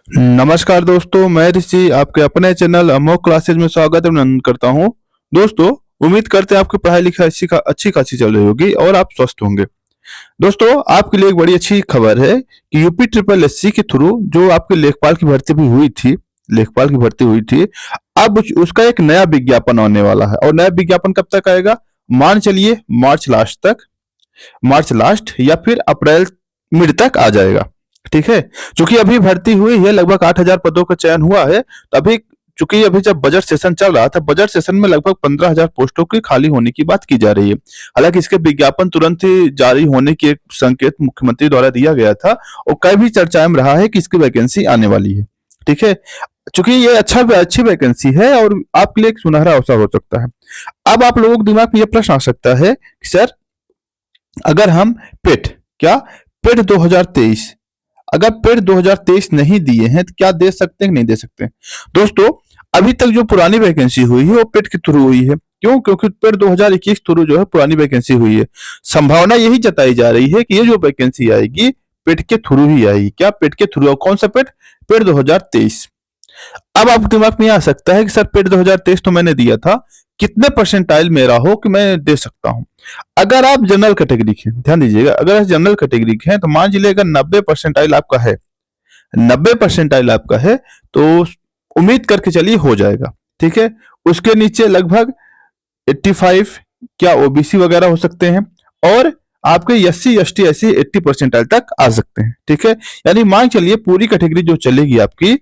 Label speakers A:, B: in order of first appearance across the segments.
A: नमस्कार दोस्तों, मैं ऋषि आपके अपने चैनल अमोक क्लासेज में स्वागत अभिनंदन करता हूं। दोस्तों, उम्मीद करते हैं आपकी पढ़ाई लिखाई अच्छी खासी चल रही होगी और आप स्वस्थ होंगे। दोस्तों, आपके लिए एक बड़ी अच्छी खबर है कि यूपी ट्रिपल एससी के थ्रू जो आपके लेखपाल की भर्ती भी हुई थी, अब उसका एक नया विज्ञापन आने वाला है। और नया विज्ञापन कब तक आएगा? मान चलिए मार्च लास्ट या फिर अप्रैल मिड तक आ जाएगा। ठीक है, चूंकि अभी भर्ती हुई है, लगभग 8,000 पदों का चयन हुआ है। तो चूंकि अभी जब बजट सेशन चल रहा था, बजट सेशन में लगभग 15,000 पोस्टों की खाली होने की बात की जा रही है। हालांकि इसके विज्ञापन तुरंत ही जारी होने की एक संकेत मुख्यमंत्री द्वारा दिया गया था और कई भी चर्चा में रहा है कि इसकी वैकेंसी आने वाली है। ठीक है, चूंकि ये अच्छी वैकेंसी है और आपके लिए एक सुनहरा अवसर हो सकता है। अब आप लोगों के दिमाग में यह प्रश्न आ सकता है कि सर, अगर हम पेट 2023 अगर पेट 2023 नहीं दिए हैं तो क्या दे सकते हैं, नहीं दे सकते? दोस्तों, अभी तक जो पुरानी वैकेंसी हुई है वो पेट के थ्रू हुई है। क्यों? क्योंकि पेट 2021 थ्रू जो है पुरानी वैकेंसी हुई है। संभावना यही जताई जा रही है कि ये जो वैकेंसी आएगी पेट के थ्रू ही आएगी। क्या पेट के थ्रू? कौन सा पेट 2023। अब आपके दिमाग में आ सकता है कि सर, पेट 2023 तो मैंने दिया था, कितने परसेंटाइल मेरा हो कि मैं दे सकता हूं? अगर आप जनरल कैटेगरी के, ध्यान दीजिएगा, अगर आप जनरल कैटेगरी के हैं तो मान लीजिए अगर 90 परसेंटाइल आपका है, 90 परसेंटाइल आपका है तो उम्मीद करके चलिए हो जाएगा। ठीक है, उसके नीचे लगभग 85 क्या ओबीसी वगैरह हो सकते हैं और आपके एससी एसटी ऐसे 80 परसेंटाइल तक आ सकते हैं। ठीक है, यानी मान चलिए पूरी कैटेगरी जो चलेगी आपकी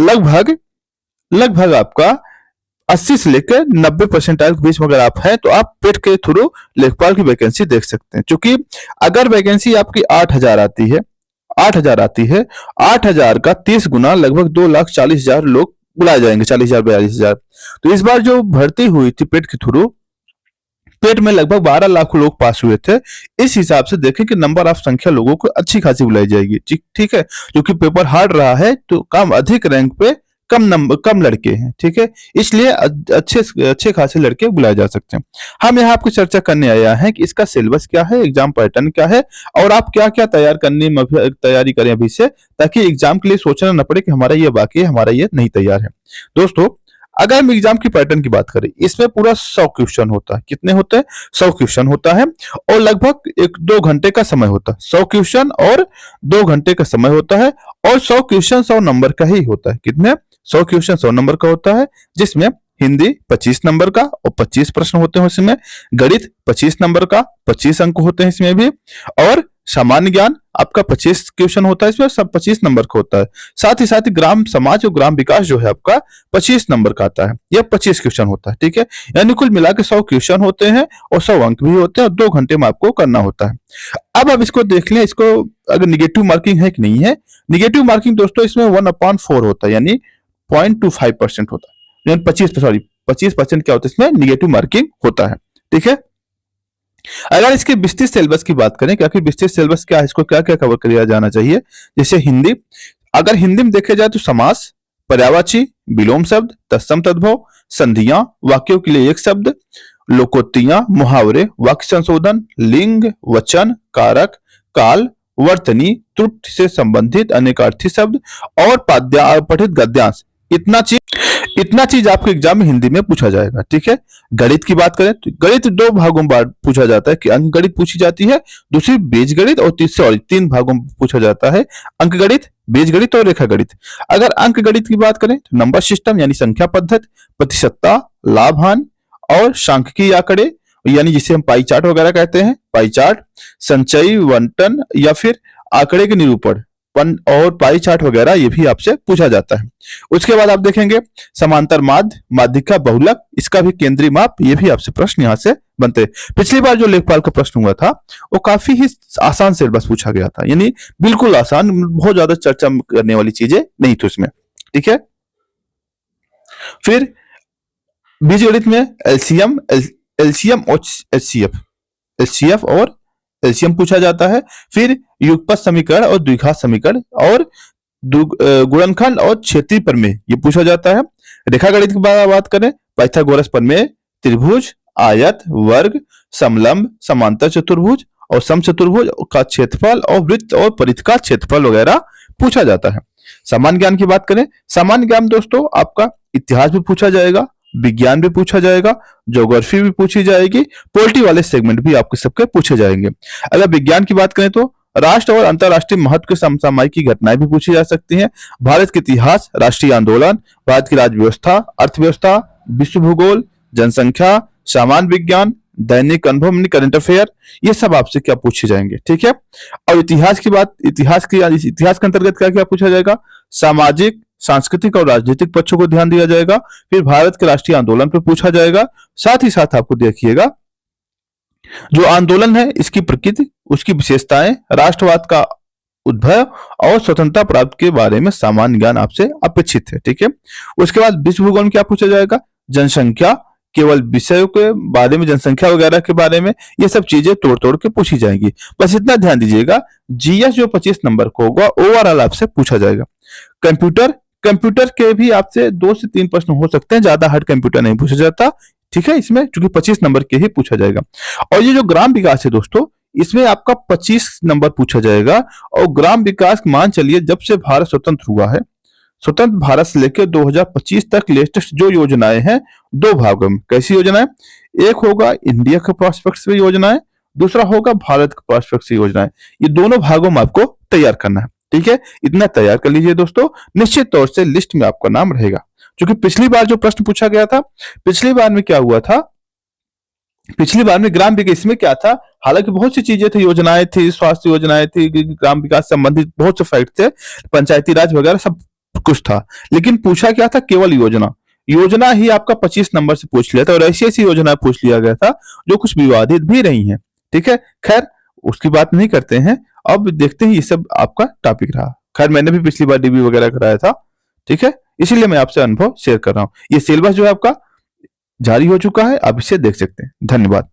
A: लगभग लगभग आपका 80 से लेकर 90 परसेंटाइल के बीच में अगर आप हैं तो आप पेट के थ्रू लेखपाल की वैकेंसी देख सकते हैं। क्योंकि अगर वैकेंसी आपकी 8,000 आती है, 8,000 का 30 गुना लगभग 2,40,000 लोग बुलाए जाएंगे, 40,000 42,000। तो इस बार जो भर्ती हुई थी पेट के थ्रू, पेट में लगभग 12 लाख लोग पास हुए थे। इस हिसाब से देखें कि नंबर ऑफ संख्या लोगों को अच्छी खासी बुलाई जाएगी। ठीक है, क्योंकि पेपर हार्ड रहा है तो कम अधिक रैंक पे कम लड़के हैं। ठीक है, इसलिए अच्छे खासे लड़के बुलाए जा सकते हैं। हम यहाँ आपको चर्चा करने आया है कि इसका सिलेबस क्या है, एग्जाम पैटर्न क्या है और आप क्या क्या तैयारी करें अभी से, ताकि एग्जाम के लिए सोचना न पड़े कि हमारा ये बाकी है, हमारा ये नहीं तैयार है। दोस्तों, अगर हम एग्जाम की पैटर्न की बात करें, इसमें पूरा 100 क्वेश्चन होता है। कितने होते हैं? 100 क्वेश्चन होता है और लगभग 1-2 घंटे का समय होता है। 100 क्वेश्चन और 2 घंटे का समय होता है और 100 क्वेश्चन 100 नंबर का ही होता है। कितने? 100 क्वेश्चन 100 नंबर का होता है, जिसमें हिंदी 25 नंबर का और 25 प्रश्न होते हैं इसमें। गणित 25 नंबर का, 25 अंक होते हैं इसमें भी। और सामान्य ज्ञान आपका 25 क्वेश्चन होता है, इसमें सब 25 नंबर का होता है। साथ ही ग्राम समाज और ग्राम विकास जो है आपका 25 नंबर का आता है, यह 25 क्वेश्चन होता है। ठीक है, यानी कुल मिला के 100 क्वेश्चन होते हैं और 100 अंक भी होते हैं और 2 घंटे में आपको करना होता है। अब आप इसको देख लें, इसको अगर निगेटिव मार्किंग है कि नहीं है। निगेटिव मार्किंग दोस्तों इसमें 1/4 होता है, यानी 0.25% होता है। 25% क्या होता है इसमें? निगेटिव मार्किंग होता है। ठीक है, अगर इसके विस्तृत सिलेबस की बात करें कि आखिर विस्तृत सिलेबस क्या है, इसको क्या क्या कवर किया जाना चाहिए, जैसे हिंदी, अगर हिंदी में देखे जाए तो समास, पर्यायवाची, विलोम शब्द, तत्सम तद्भव, संधियां, वाक्यों के लिए एक शब्द, लोकोक्तियां, मुहावरे, वाक्य संशोधन, लिंग, वचन, कारक, काल, वर्तनी, त्रुटि से संबंधित अनेकार्थी शब्द और पठित गद्यांश। इतना चीज आपके एग्जाम में हिंदी में पूछा जाएगा। ठीक है, गणित की बात करें तो गणित 2 भागों में पूछा जाता है कि अंक गणित पूछी जाती है, दूसरी बीज गणित और तीसरी 3 भागों में पूछा जाता है, अंक गणित, बीज गणित और रेखा गणित। अगर अंक गणित की बात करें तो नंबर सिस्टम यानी संख्या पद्धति, प्रतिशतता, लाभ हानि और सांख्यिकीय आंकड़े, यानी जिसे हम पाई चार्ट वगैरह कहते हैं, पाई चार्ट, संचयी आवंटन या फिर आंकड़े के निरूपण और पाई चार्ट वगैरह, ये भी आपसे पूछा जाता है। उसके बाद आप देखेंगे समांतर माध्य, माध्यिका, बहुलक, इसका भी केंद्रीय माप, ये भी आपसे प्रश्न यहां से बनते हैं। पिछली बार जो लेखपाल का प्रश्न हुआ था वो काफी ही आसान सिलेबस पूछा गया था, यानी बिल्कुल आसान, बहुत ज्यादा चर्चा करने वाली चीजें नहीं थी उसमें। ठीक है, फिर बीजगणित में एलसीएम और एचसीएफ और एलसीएम पूछा जाता है। फिर युगपत समीकरण और द्विघात समीकरण और गुणनखंड और क्षेत्रीय प्रमेय ये पूछा जाता है। रेखा गणित की बात करें, पाइथागोरस प्रमेय, त्रिभुज, आयत, वर्ग, समलंब, समांतर चतुर्भुज और समचतुर्भुज का क्षेत्रफल और वृत्त और परिधि का क्षेत्रफल वगैरह पूछा जाता है। सामान्य ज्ञान की बात करें, सामान्य ज्ञान दोस्तों आपका इतिहास भी पूछा जाएगा, विज्ञान भी पूछा जाएगा, ज्योग्राफी भी पूछी जाएगी, पॉलिटी वाले सेगमेंट भी आपके सबके पूछे जाएंगे। अगर विज्ञान की बात करें तो राष्ट्र और अंतरराष्ट्रीय महत्व के समसामयिक की घटनाएं भी पूछी जा सकती हैं, भारत के इतिहास, राष्ट्रीय आंदोलन, भारत की राज्य व्यवस्था, अर्थव्यवस्था, विश्व भूगोल, जनसंख्या, सामान्य विज्ञान, दैनिक अनुभव, करंट अफेयर, ये सब आपसे क्या पूछे जाएंगे, ठीक है। और इतिहास की बात, इतिहास के अंतर्गत क्या क्या पूछा जाएगा, सामाजिक, सांस्कृतिक और राजनीतिक पक्षों को ध्यान दिया जाएगा, फिर भारत के राष्ट्रीय आंदोलन पर पूछा जाएगा, साथ ही साथ आपको देखिएगा जो आंदोलन है इसकी प्रकृति, उसकी विशेषताएं, राष्ट्रवाद का उद्भव और स्वतंत्रता प्राप्त के बारे में सामान्य ज्ञान आपसे अपेक्षित है, ठीक है। उसके बाद विश्व भूगोल में क्या पूछा जाएगा, जनसंख्या, केवल विषयों के बारे में, जनसंख्या वगैरह के बारे में, ये सब चीजें तोड़ तोड़ के पूछी जाएंगी। बस इतना ध्यान दीजिएगा, जीएस जो 25 नंबर को होगा ओवरऑल आपसे पूछा जाएगा। कंप्यूटर, कंप्यूटर के भी आपसे 2 से 3 प्रश्न हो सकते हैं, ज्यादा हार्ड कंप्यूटर नहीं पूछा जाता, ठीक है, इसमें चूंकि 25 नंबर के ही पूछा जाएगा। और ये जो ग्राम विकास है दोस्तों, इसमें आपका 25 नंबर पूछा जाएगा। और ग्राम विकास मान चलिए जब से भारत स्वतंत्र हुआ है, स्वतंत्र भारत से लेकर 2025 तक लेटेस्ट जो योजनाएं हैं, 2 भागों में। कैसी योजनाएं, एक होगा इंडिया के प्रॉस्पेक्ट से योजनाएं, दूसरा होगा भारत के प्रॉस्पेक्ट से योजनाएं। ये दोनों भागों में आपको तैयार करना है, ठीक है। इतना तैयार कर लीजिए दोस्तों, निश्चित तौर से लिस्ट में आपका नाम रहेगा। क्योंकि पिछली बार जो प्रश्न पूछा गया था, पिछली बार में क्या हुआ था, पिछली बार में ग्राम विकास में क्या था, हालांकि बहुत सी चीजें थी, योजनाएं थी, स्वास्थ्य योजनाएं थी, ग्राम विकास संबंधित बहुत से फैक्ट थे, पंचायती राज वगैरह सब कुछ था, लेकिन पूछा क्या था, केवल योजना। योजना ही आपका 25 नंबर से पूछ लिया था, और ऐसी ऐसी योजना पूछ लिया गया था जो कुछ विवादित भी रही हैं, ठीक है। खैर उसकी बात नहीं करते हैं, अब देखते हैं ये सब आपका टॉपिक रहा। खैर मैंने भी पिछली बार डीबी वगैरह कराया था, ठीक है, इसीलिए मैं आपसे अनुभव शेयर कर रहा हूं। ये सिलेबस जो है आपका जारी हो चुका है, आप इसे देख सकते हैं। धन्यवाद।